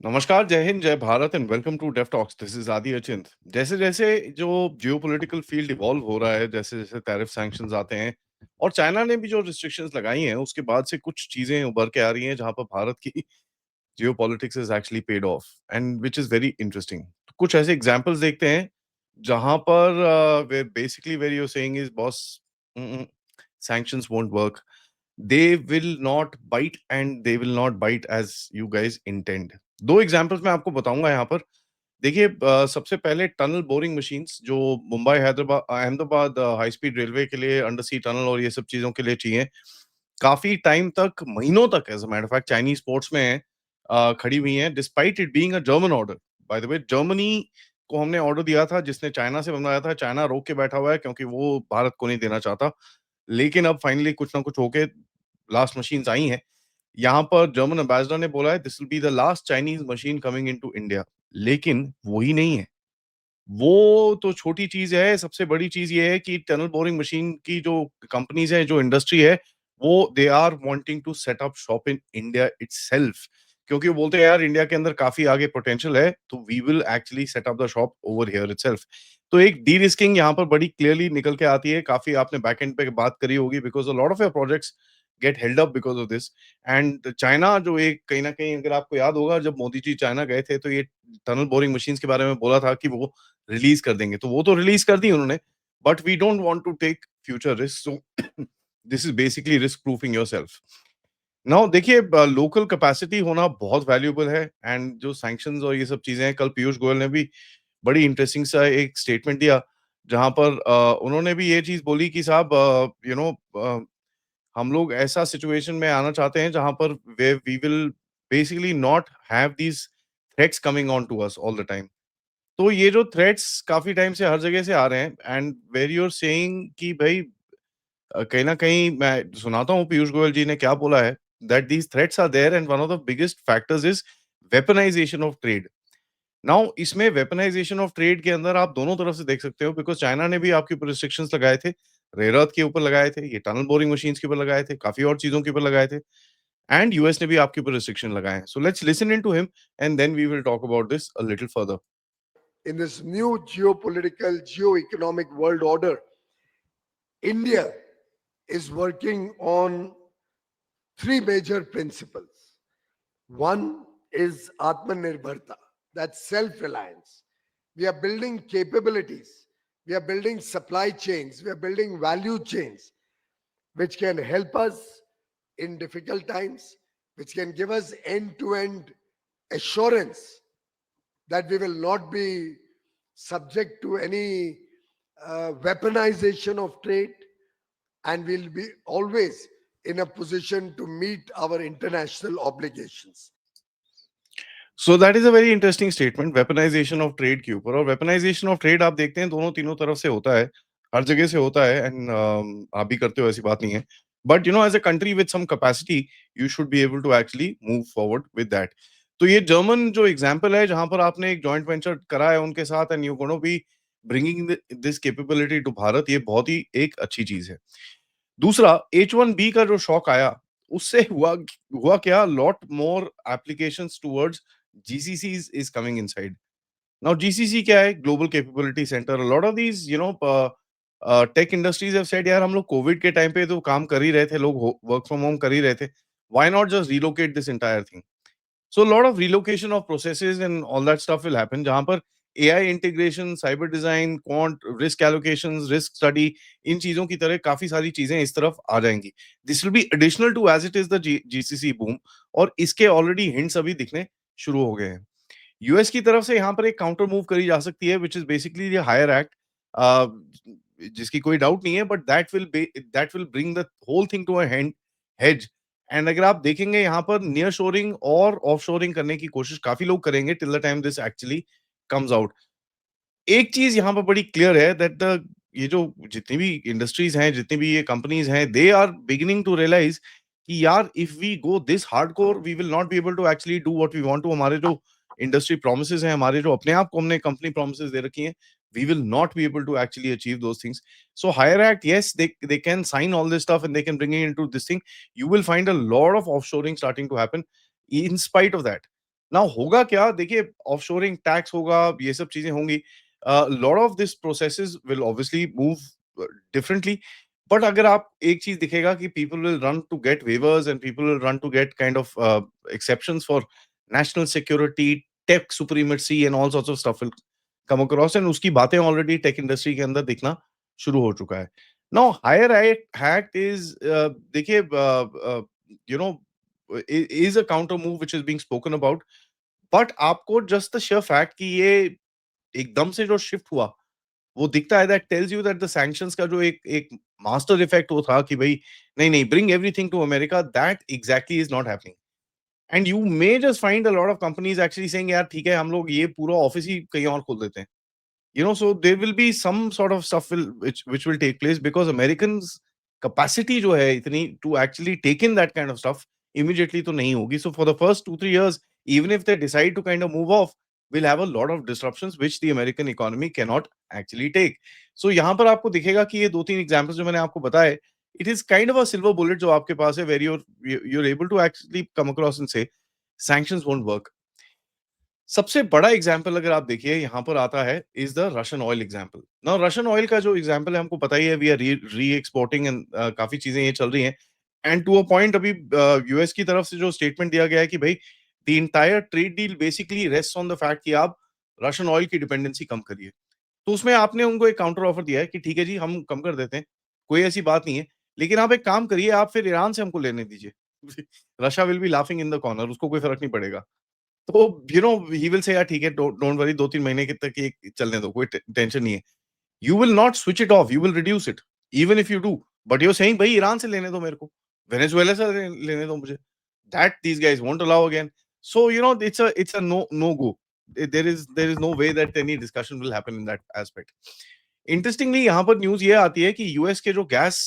नमस्कार, जय हिंद, जय Bharat and welcome to Dev talks. This is Adi Achint. जैसे-जैसे जो जियोपॉलिटिकल फील्ड इवॉल्व हो रहा है, जैसे-जैसे टैरिफ सैंक्शंस आते हैं और चाइना ने भी जो रिस्ट्रिक्शंस लगाई हैं, उसके बाद से कुछ चीज़ें उभर के आ रही हैं, जहाँ पर भारत की geopolitics is actually paid off and which is very interesting. तो कुछ ऐसे एग्जांपल्स देखते हैं, जहाँ पर where you are saying is boss sanctions won't work. They will not bite and they will not bite as you guys intend. 2 examples मैं आपको बताऊँगा यहाँ पर। देखिए सबसे पहले टनल बोरिंग मशीन्स जो Mumbai, Ahmedabad high speed railway के लिए अंडर सी टनल और ये सब चीज़ों के लिए चाहिए। काफ़ी टाइम तक, महीनों तक as a matter of fact Chinese ports में खड़ी हुई हैं despite it being a German order. By the way Germany को हमने ऑर्डर दिया था जिसने चाइना से बनवाया था। चाइना रोक के बैठा हुआ है क्योंकि वो भारत को नहीं देना चाहता। लेकिन अब फाइनली कुछ ना कुछ होके लास्ट मशीन्स आई हैं। यहाँ पर जर्मन एम्बेसडर ने बोला है this will be the last Chinese machine coming into India. लेकिन वो ही नहीं है। वो तो छोटी चीज़ है, सबसे बड़ी चीज़ ये है कि टनल बोरिंग मशीन की जो कंपनीज़ हैं, जो इंडस्ट्री है, वो they are wanting to set up shop in India itself. क्योंकि वो बोलते हैं यार इंडिया के अंदर काफ़ी आगे पोटेंशियल है, तो we will actually set up the shop over here itself. तो एक de-risking यहाँ पर बड़ी क्लियरली निकल के आती है। काफ़ी आपने बैक एंड पे बात करी होगी because a lot of your projects get held up because of this and China जो एक कहीं न कहीं अगर आपको याद होगा जब मोदी जी चाइना गए थे, तो ये टनल बोरिंग मशीन्स के बारे में बोला था कि वो रिलीज़ कर देंगे, तो वो तो रिलीज़ कर दी उन्होंने, but we don't want to take future risk so this is basically risk proofing yourself. Now देखिए लोकल कैपेसिटी होना बहुत वैल्यूएबल है एंड जो सैंक्शंस और ये सब चीज़ें हैं, कल पीयूष गोयल ने भी बड़ी इंटरेस्टिंग सा एक स्टेटमेंट दिया, जहाँ पर उन्होंने भी ये चीज़ बोली कि साहब हम लोग ऐसा सिचुएशन में आना चाहते हैं जहाँ पर वे we will basically not have these threats coming on to us all the time. तो ये जो थ्रेट्स काफ़ी टाइम से हर जगह से आ रहे हैं and where you are saying कि भई कहीं न कहीं मैं सुनाता हूँ पीयूष गोयल जी ने क्या बोला है that these threats are there and one of the biggest factors is weaponization of trade. Now इसमें वेपनाइज़ेशन ऑफ ट्रेड के अंदर आप दोनों तरफ से देख सकते हो बिकॉज़ चाइना ने भी आपके ऊपर रिस्ट्रिक्शंस लगाए थे, रेयर अर्थ के ऊपर लगाए थे, ये टनल बोरिंग मशीन्स के ऊपर लगाए थे, काफ़ी और चीज़ों के ऊपर लगाए थे एंड यूएस ने भी आपके ऊपर रिस्ट्रिक्शन लगाए हैं। So let's listen into him and then we will talk about this a little further. In this new geopolitical, geo-economic world order, India is working on three major principles. One is Atmanirbharta, that's self-reliance. We are building capabilities, we are building supply chains, we are building value chains, which can help us in difficult times, which can give us end-to-end assurance that we will not be subject to any weaponization of trade, and we'll be always in a position to meet our international obligations. So that is a very interesting statement weaponization of trade के ऊपर और वेपनाइज़ेशन of trade आप देखते हैं दोनों तीनों तरफ से होता है, हर जगह से होता है एंड आप भी करते हो ऐसी बात नहीं है। But as a country with some capacity you should be able to actually move forward with that. तो ये जर्मन जो एग्जांपल है जहाँ पर आपने एक जॉइंट वेंचर करा है उनके साथ and you gonna be bringing this capability to Bharat ये बहुत ही एक अच्छी चीज़ है। दूसरा H1B का जो शॉक आया, उससे हुआ क्या lot more applications towards GCCs is coming inside. Now GCC क्या है? Global capability centre. A lot of these tech industries have said यार हम लोग कोविड के टाइम पे तो काम कर ही रहे थे, लोग वर्क फ्रॉम होम कर ही रहे थे। Why not just relocate this entire thing? So a lot of relocation of processes and all that stuff will happen जहाँ पर AI integration, cyber design, quant, risk allocations, risk study in चीजों की तरह काफी सारी चीजें इस तरफ आ जाएंगी। This will be additional to as it is the GCC boom और इसके ऑलरेडी हिंट्स अभी दिखने शुरू हो गए हैं। यूएस की तरफ से यहाँ पर एक काउंटर मूव करी जा सकती है which is basically the hire act जिसकी कोई डाउट नहीं है but that will bring the whole thing to a head and अगर आप देखेंगे यहाँ पर नियर शोरिंग और ऑफ शोरिंग करने की कोशिश काफी लोग करेंगे till the time this actually comes out. एक चीज यहाँ पर बड़ी क्लियर है दैट द ये जो जितनी भी इंडस्ट्रीज हैं जितनी भी ये कंपनीज हैं they are beginning to realise कि यार if we go this hardcore we will not be able to actually do what we want to. हमारे जो इंडस्ट्री प्रोमिसेस हैं हमारे जो अपने आप को हमने कंपनी प्रोमिसेस दे रखी हैं we will not be able to actually achieve those things. So higher act, yes, they can sign all this stuff and they can bring it into this thing. You will find a lot of offshoring starting to happen in spite of that. Now होगा क्या, देखिए offshoring tax होगा, ये सब चीजें होंगी, lot of this processes will obviously move differently, but अगर आप एक चीज दिखेगा कि people will run to get waivers and people will run to get kind of exceptions for national security, tech supremacy and all sorts of stuff will come across, and उसकी बातें already tech industry के अंदर दिखना शुरू हो चुका है। Now higher hack is, देखिए you know is a counter move which is being spoken about, but आपको जस्ट द शेयर फैक्ट कि ये एकदम से जो शिफ्ट हुआ वो दिखता है, that tells you that the sanctions का जो एक एक मास्टर इफेक्ट वो था कि भाई नहीं नहीं, bring everything to America, that exactly is not happening, and you may just find a lot of companies actually saying यार ठीक है, हम लोग ये पूरा ऑफिस ही कहीं और खोल देते हैं, so there will be some sort of stuff which will take place, because Americans capacity जो है इतनी to actually take in that kind of stuff immediately तो नहीं होगी. So for the first 2-3 years, even if they decide to kind of move off, we'll have a lot of disruptions which the American economy cannot actually take. So यहाँ पर आपको दिखेगा कि ये 2-3 examples जो मैंने आपको बताए, it is kind of a silver bullet जो आपके पास है, where you're able to actually come across and say sanctions won't work. सबसे बड़ा एग्जाम्पल अगर आप देखिए यहाँ पर आता है, is the Russian oil example. Now Russian oil का जो एग्जाम्पल है हमको पता ही है, वी आर री एक्सपोर्टिंग एंड काफी चीजें ये चल रही हैं, एंड टू अ पॉइंट अभी यूएस की तरफ से जो स्टेटमेंट दिया गया है कि भाई the entire trade deal basically rest on the fact कि आप रशियन ऑयल की डिपेंडेंसी कम करिए। तो उसमें आपने उनको एक काउंटर ऑफर दिया है कि ठीक है जी, हम कम कर देते हैं, कोई ऐसी बात नहीं है, लेकिन आप एक काम करिए, आप फिर ईरान से हमको लेने दीजिए। Russia will be laughing in the corner, उसको कोई फर्क नहीं पड़ेगा। तो ही विल से यार ठीक है, डोंट डोंट वरी, 2-3 महीने के तक ये चलने दो, कोई टेंशन नहीं है। You will not switch it off, you will reduce it, even if you do, but you are saying भाई ईरान से लेने दो मेरे को, वेनेजुएला से लेने दो मुझे, that these guys won't allow again. So it's a no go, there is no way that any discussion will happen in that aspect. Interestingly यहाँ पर न्यूज ये आती है कि यूएस के जो गैस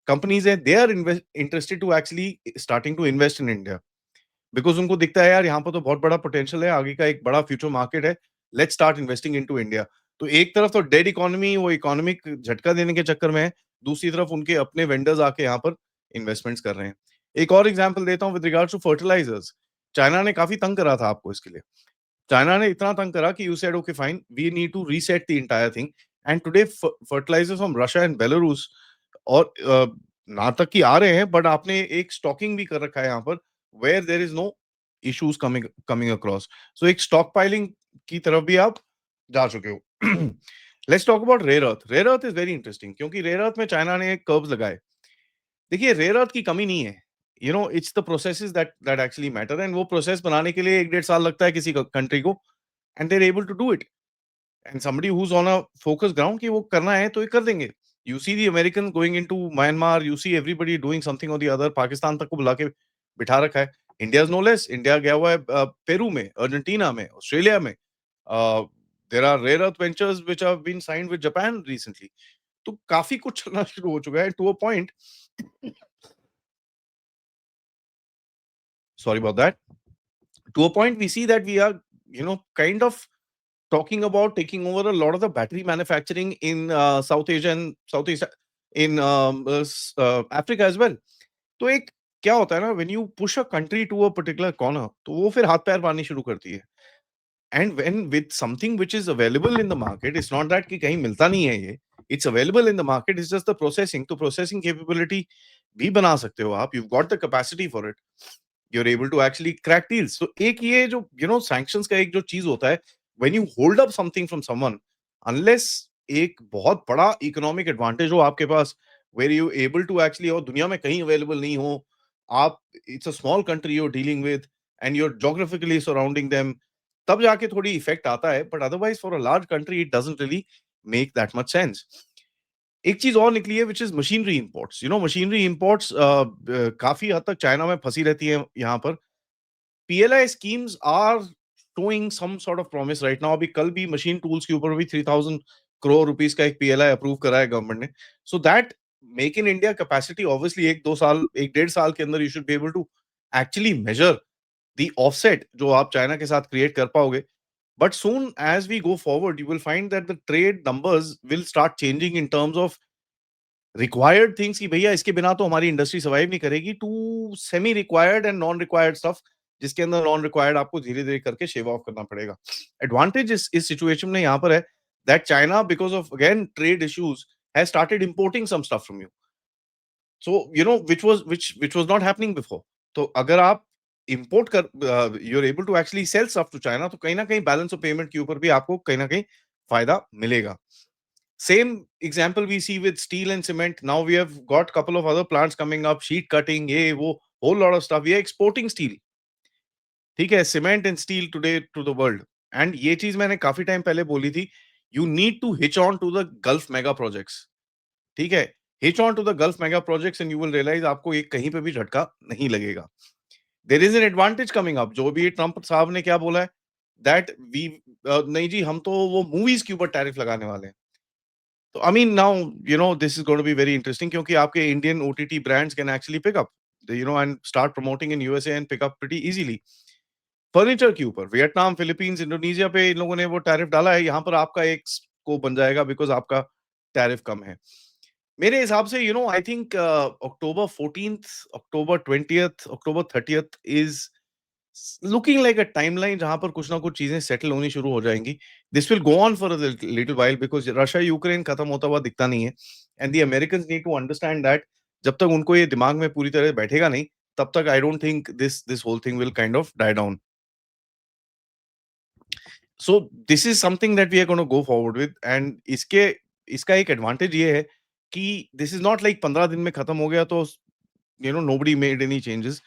कंपनीज हैं, they are interested to actually starting to invest in India, because उनको दिखता है यार यहाँ पर तो बहुत बड़ा पोटेंशियल है, आगे का एक बड़ा फ्यूचर मार्केट है, let's start investing into India. तो एक तरफ तो डेड इकोनॉमी, वो इकोनॉमिक झटका देने के चक्कर में है, दूसरी तरफ उनके अपने वेंडर्स आके यहाँ पर इन्वेस्टमेंट्स कर रहे हैं। एक और एग्जांपल देता हूँ with regards to fertilisers. China ने काफी तंग करा था आपको इसके लिए। चाइना ने इतना तंग करा कि you said okay fine, we need to reset the entire thing, and today fertilisers from Russia and Belarus और ना तक कि आ रहे हैं, बट आपने एक स्टॉकिंग भी कर रखा है यहाँ पर, where there is no issues coming coming across. So एक स्टॉक पाइलिंग की तरफ भी आप जा चुके हो। Let's talk about rare earth. Rare earth is very interesting, क्योंकि रेयर अर्थ में चाइना ने कर्व्स लगाए। देखिए रेयर अर्थ की कमी नहीं है, it's the processes that actually matter, and वो प्रोसेस बनाने के लिए 1-1.5 साल लगता है किसी कंट्री को, and they are able to do it, and somebody who is on a focus ground कि वो करना है तो ये कर देंगे। You see the American going into Myanmar, you see everybody doing something और द अदर, पाकिस्तान तक को बुला के बिठा रखा है। India is no less, India गया हुआ है पेरू में, अर्जेंटीना में, ऑस्ट्रेलिया में, there are rare earth ventures which have been signed with Japan recently. तो काफी कुछ चलना शुरू हो चुका है to a point. Sorry about that. To a point, we see that we are, kind of talking about taking over a lot of the battery manufacturing in South Asia and Southeast in Africa as well. तो एक क्या होता है ना, when you push a country to a particular corner, तो वो फिर हाथ पैर मारनी शुरू करती है। And when with something which is available in the market, it's not that कि कहीं मिलता नहीं है ये, it's available in the market, it's just the processing. तो processing capability भी बना सकते हो आप, you've got the capacity for it, you're able to actually crack deals. So एक ये जो sanctions का एक जो चीज होता है, when you hold up something from someone, unless एक बहुत बड़ा economic advantage हो आपके पास, where you able to actually, और दुनिया में कहीं available नहीं हो, आप, it's a small country you're dealing with and you're geographically surrounding them, तब जाके थोड़ी इफेक्ट आता है, but otherwise for a large country it doesn't really make that much sense. एक चीज और निकली है which is machinery imports. Machinery imports काफी हद तक चाइना में फंसी रहती है यहाँ पर। PLI schemes are showing some sort of promise right now. अभी कल भी मशीन टूल्स के ऊपर भी 3,000 करोड़ रुपीस का एक पीएलआई अप्रूव करा है गवर्नमेंट ने। So that make in India capacity obviously 1-2 साल, 1-1.5 साल के अंदर you should be able to actually measure the offset जो आप चाइना के साथ क्रिएट कर पाओगे। But soon as we go forward, you will find that the trade numbers will start changing in terms of required things कि भैया इसके बिना तो हमारी इंडस्ट्री सर्वाइव नहीं करेगी, to semi required and non required stuff जिसके अंदर नॉन रिक्वायर्ड आपको धीरे-धीरे करके शेव ऑफ करना पड़ेगा। एडवांटेज इस सिचुएशन में यहाँ पर है that China because of again trade issues has started importing some stuff from you. So which was not happening before. तो अगर आप import you are able to actually sell stuff to China, तो कहीं न कहीं बैलेंस ऑफ पेमेंट के ऊपर भी आपको कहीं न कहीं फायदा मिलेगा। Same example we see with steel and cement. Now we have got couple of other plants coming up, sheet cutting, ये वो, whole lot of stuff. We are exporting steel. ठीक है, cement and steel today to the world. And ये चीज मैंने काफी time पहले बोली थी. You need to hitch on to the Gulf mega projects. ठीक है, hitch on to the Gulf mega projects and you will realize आपको एक कहीं पे भी झटका नहीं लगेगा. There is an advantage coming up. जो भी ट्रम्प साहब ने क्या बोला है, that we नहीं जी, हम तो वो मूवीज के ऊपर टैरिफ लगाने वाले हैं. So, I mean, now, this is going to be very interesting क्योंकि आपके Indian OTT brands can actually pick up, and start promoting in USA and pick up pretty easily. Furniture के ऊपर Vietnam, Philippines, Indonesia पे इन लोगों ने वो tariff डाला है, यहाँ पर आपका एक स्कोप बन जाएगा बिकॉज़ आपका टैरिफ कम है। मेरे हिसाब से I think October 14th, October 20th, October 30th is looking like a timeline जहां पर कुछ ना कुछ चीजें सेटल होनी शुरू हो जाएंगी. This will go on for a little while because Russia Ukraine खत्म होता हुआ दिखता नहीं है and the Americans need to understand that जब तक उनको ये दिमाग में पूरी तरह बैठेगा नहीं, तब तक I don't think this whole thing will kind of die down. So this is something that we are gonna go forward with and इसका एक एडवांटेज ये है कि दिस इज नॉट लाइक 15 दिन में खत्म हो गया तो नोबडी मेड एनी चेंजेस.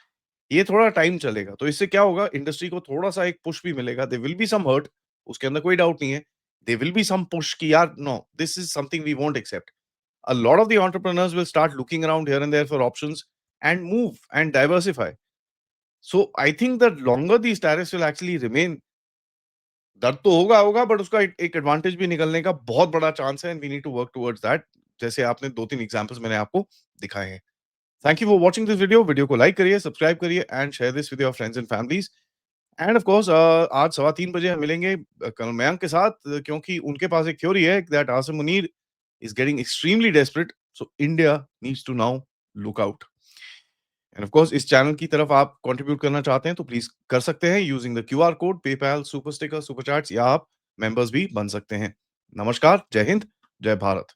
ये थोड़ा टाइम चलेगा, तो इससे क्या होगा, इंडस्ट्री को थोड़ा-सा एक पुश भी मिलेगा. There will be some hurt, उसके अंदर कोई डाउट नहीं है. There will be some push कि यार no, this is something we won't accept. A lot of the entrepreneurs will start looking around here and there for options and move and diversify. So I think that longer these tariffs will actually remain, दर्द तो होगा but उसका एक advantage भी निकलने का बहुत बड़ा चांस है and we need to work towards that. जैसे आपने 2-3 एग्जांपल्स मैंने आपको दिखाए हैं. Thank you for watching this video. Video को लाइक करिए, सब्सक्राइब करिए and share this with your friends and families. And of course आज 3:15 बजे हम मिलेंगे कर्नल मयंक के साथ, क्योंकि उनके पास एक थ्योरी है that Asim Munir is getting extremely desperate, so India needs to now look out. And of course इस चैनल की तरफ आप कंट्रीब्यूट करना चाहते हैं तो प्लीज कर सकते हैं using the QR code, PayPal, super sticker, super chats, या आप मेंबर्स भी बन सकते हैं. नमस्कार, जय हिंद, जय भारत.